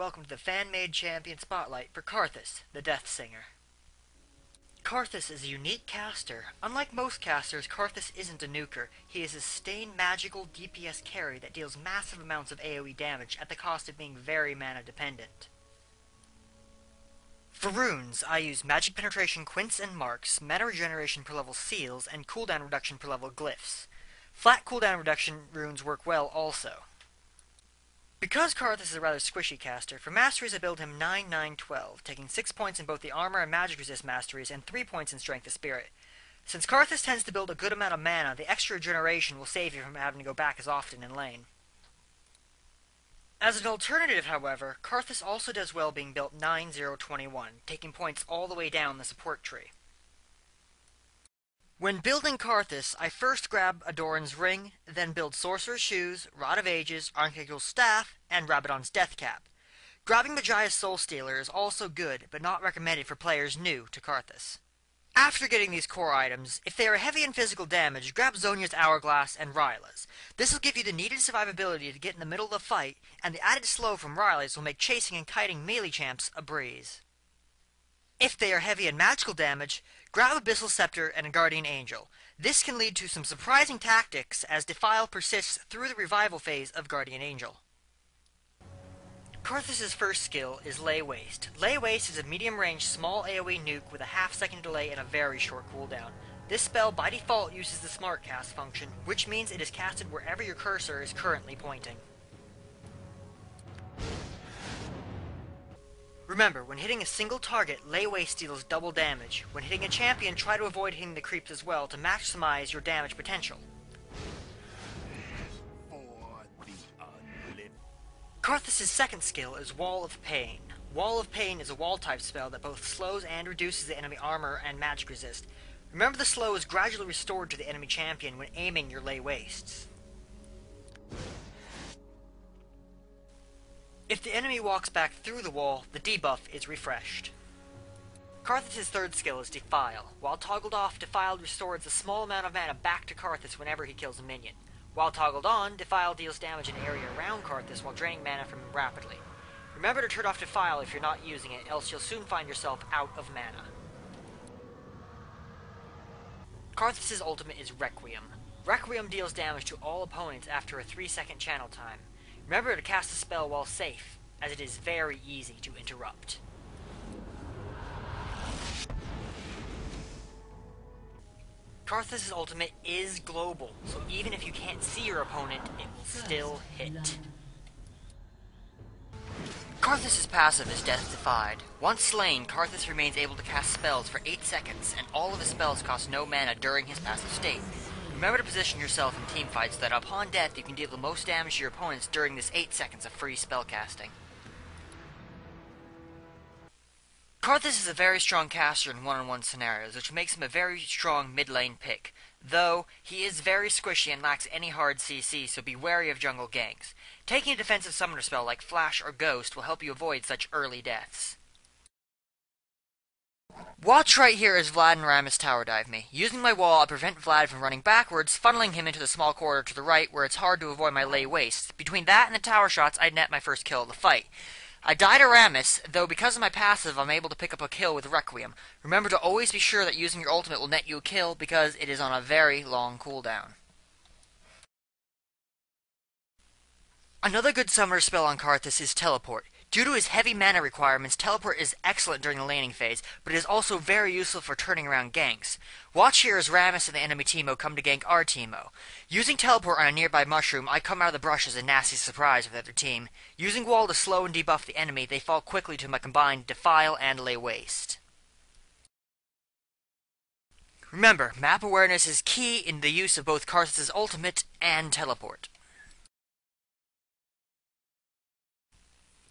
welcome to the fan-made champion spotlight for Karthus, the Death Singer. Karthus is a unique caster. Unlike most casters, Karthus isn't a nuker. He is a sustained magical DPS carry that deals massive amounts of AoE damage at the cost of being very mana dependent. For runes, I use Magic Penetration Quints and Marks, mana regeneration per level seals, and cooldown reduction per level glyphs. Flat cooldown reduction runes work well also. Because Karthus is a rather squishy caster, for masteries I build him 9-9-12, taking 6 points in both the armor and magic resist masteries and 3 points in strength of spirit. Since Karthus tends to build a good amount of mana, the extra regeneration will save you from having to go back as often in lane. As an alternative, however, Karthus also does well being built 9-0-21, taking points all the way down the support tree. When building Karthus, I first grab Adoran's Ring, then build Sorcerer's Shoes, Rod of Ages, Archangel's Staff, and Rabadon's Death Cap. Grabbing Majia's Soul Stealer is also good, but not recommended for players new to Karthus. After getting these core items, if they are heavy in physical damage, grab Zhonya's Hourglass and Ryla's. This will give you the needed survivability to get in the middle of the fight, and the added slow from Ryla's will make chasing and kiting melee champs a breeze. If they are heavy in magical damage, grab Abyssal Scepter and a Guardian Angel. This can lead to some surprising tactics as Defile persists through the revival phase of Guardian Angel. Karthus' first skill is Lay Waste. Lay Waste is a medium-range small AoE nuke with a half-second delay and a very short cooldown. This spell by default uses the Smart Cast function, which means it is casted wherever your cursor is currently pointing. Remember, when hitting a single target, Lay Waste deals double damage. When hitting a champion, try to avoid hitting the creeps as well to maximize your damage potential. Karthus' second skill is Wall of Pain. Wall of Pain is a wall-type spell that both slows and reduces the enemy armor and magic resist. Remember, the slow is gradually restored to the enemy champion when aiming your Lay Wastes. If the enemy walks back through the wall, the debuff is refreshed. Karthus' third skill is Defile. While toggled off, Defile restores a small amount of mana back to Karthus whenever he kills a minion. While toggled on, Defile deals damage in the area around Karthus while draining mana from him rapidly. Remember to turn off Defile if you're not using it, else you'll soon find yourself out of mana. Karthus' ultimate is Requiem. Requiem deals damage to all opponents after a 3-second channel time. Remember to cast the spell while safe, as it is very easy to interrupt. Karthus' ultimate is global, so even if you can't see your opponent, it will still hit. Karthus' passive is Death Defied. Once slain, Karthus remains able to cast spells for 8 seconds, and all of his spells cost no mana during his passive state. Remember to position yourself in teamfights so that upon death you can deal the most damage to your opponents during this 8 seconds of free spellcasting. Karthus is a very strong caster in one-on-one scenarios, which makes him a very strong mid-lane pick, though he is very squishy and lacks any hard CC, so be wary of jungle ganks. Taking a defensive summoner spell like Flash or Ghost will help you avoid such early deaths. Watch right here as Vlad and Rammus tower dive me. Using my wall, I prevent Vlad from running backwards, funneling him into the small corridor to the right where it's hard to avoid my Lay Wastes. Between that and the tower shots, I net my first kill of the fight. I die to Rammus, though because of my passive, I'm able to pick up a kill with Requiem. Remember to always be sure that using your ultimate will net you a kill, because it is on a very long cooldown. Another good summoner spell on Karthus is Teleport. Due to his heavy mana requirements, Teleport is excellent during the laning phase, but it is also very useful for turning around ganks. Watch here as Rammus and the enemy Teemo come to gank our Teemo. Using Teleport on a nearby mushroom, I come out of the brush as a nasty surprise with the other team. Using Wall to slow and debuff the enemy, they fall quickly to my combined Defile and Lay Waste. Remember, map awareness is key in the use of both Karthus' ultimate and Teleport.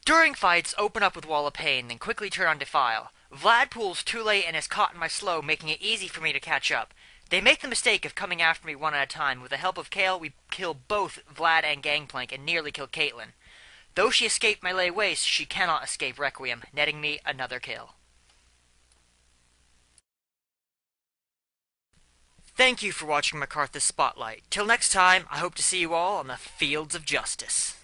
During fights, open up with Wall of Pain, then quickly turn on Defile. Vlad pulls too late and is caught in my slow, making it easy for me to catch up. They make the mistake of coming after me one at a time. With the help of Kayle, we kill both Vlad and Gangplank and nearly kill Caitlyn. Though she escaped my Lay Waste, she cannot escape Requiem, netting me another kill. Thank you for watching my Karthus Spotlight. Till next time, I hope to see you all on the fields of justice.